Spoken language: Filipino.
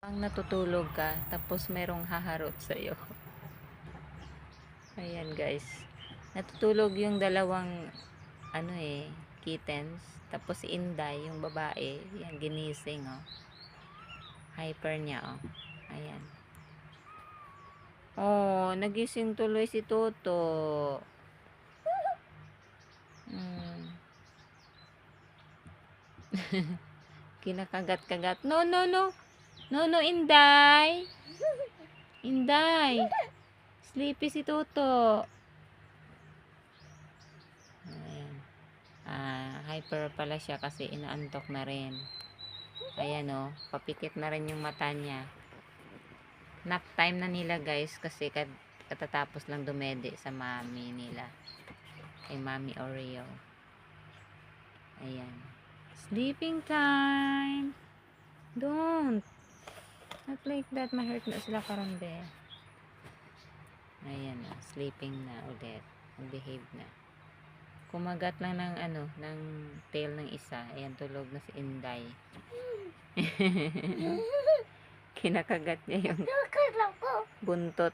Ang natutulog ka, tapos merong haharot sa'yo. Ayan guys. Natutulog yung dalawang, kittens. Tapos si Inday, yung babae, yan, ginising, oh. Hyper niya, oh. Ayan. Oh, nagising tuloy si Toto. Kinakagat-kagat. No, no, no. No, no, Inday. Inday. Sleepy si Toto. Ayan. Hyper pala siya kasi inaantok na rin. Ayan, oh. Papikit na rin yung mata niya. Nap time na nila guys kasi katatapos lang dumede sa mami nila. Kay Mami Oreo. Ayan. Sleeping time. Don't. Not like that. Ma-hurt na sila karon be. Ayan na. Sleeping na ulit. Behave na. Kumagat lang ng tail ng isa. Ayan, tulog na si Inday. Kinakagat niya yung buntot.